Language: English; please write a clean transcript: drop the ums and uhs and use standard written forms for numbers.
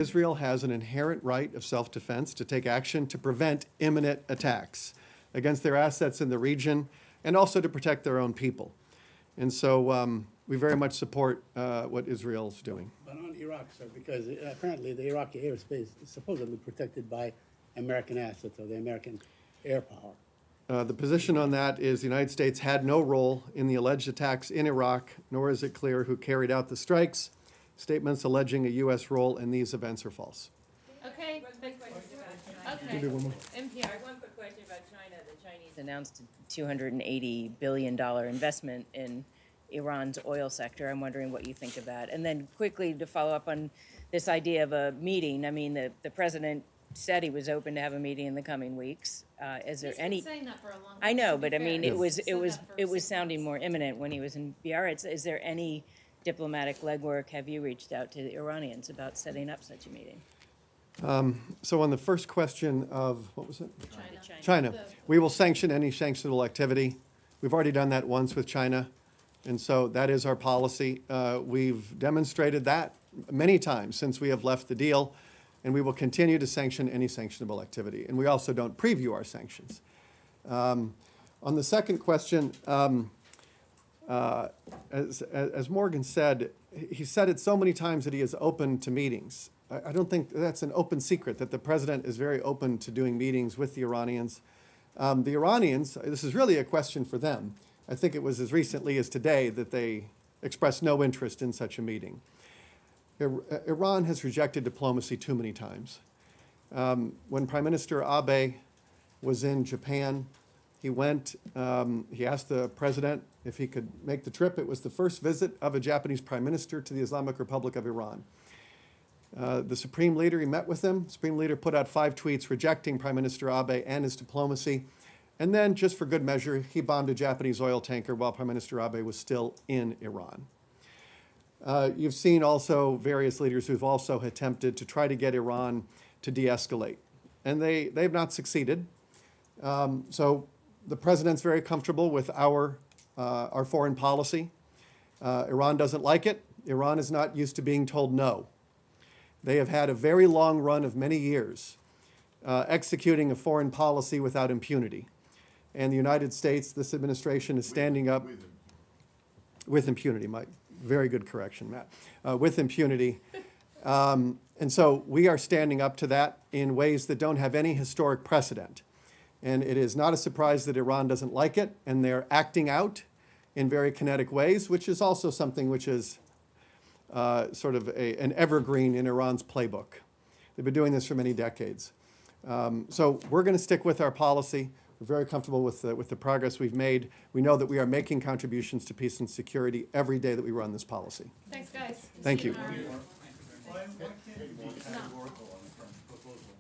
Israel has an inherent right of self-defense to take action to prevent imminent attacks against their assets in the region and also to protect their own people. And so we very much support what Israel's doing. But on Iraq, sir, because apparently the Iraqi airspace is supposedly protected by American assets or the American air power. The position on that is the United States had no role in the alleged attacks in Iraq, nor is it clear who carried out the strikes. Statements alleging a U.S. role in these events are false. Okay. Okay. Do one more. NPR. One quick question about China. The Chinese Announced a $280 billion investment in Iran's oil sector. I'm wondering what you think of that. And then quickly to follow up on this idea of a meeting. I mean, the president said he was open to have a meeting in the coming weeks. Is there any? He's been saying that for a long time. I know, to be but I fair. mean, He's it was said that for 6 sounding months. more imminent when he was in Biarritz. Is there any diplomatic legwork? Have you reached out to the Iranians about setting up such a meeting? So on the first question of, what was it? China. China. We will sanction any sanctionable activity. We've already done that once with China, and so that is our policy. We've demonstrated that many times since we have left the deal, and we will continue to sanction any sanctionable activity. And we also don't preview our sanctions. On the second question, as Morgan said, he said it so many times that he is open to meetings. I don't think that's an open secret, that the president is very open to doing meetings with the Iranians. The Iranians, this is really a question for them. I think it was as recently as today that they expressed no interest in such a meeting. Iran has rejected diplomacy too many times. When Prime Minister Abe was in Japan, he went, he asked the president if he could make the trip. It was the first visit of a Japanese prime minister to the Islamic Republic of Iran. The Supreme Leader, he met with him. The Supreme Leader put out 5 tweets rejecting Prime Minister Abe and his diplomacy. And then, just for good measure, he bombed a Japanese oil tanker while Prime Minister Abe was still in Iran. You've seen also various leaders who've also attempted to try to get Iran to de-escalate. And they've not succeeded. So the president's very comfortable with our foreign policy. Iran doesn't like it. Iran is not used to being told no. They have had a very long run of many years executing a foreign policy without impunity. And the United States, this administration is standing up with impunity. Mike, very good correction, Matt. With impunity. And so we are standing up to that in ways that don't have any historic precedent. And it is not a surprise that Iran doesn't like it, and they're acting out in very kinetic ways, which is also something which is sort of an evergreen in Iran's playbook. They've been doing this for many decades. So we're going to stick with our policy. We're very comfortable with the progress we've made. We know that we are making contributions to peace and security every day that we run this policy. Thanks, guys. Thank See you. tomorrow. Why can't you be categorical on the current proposal?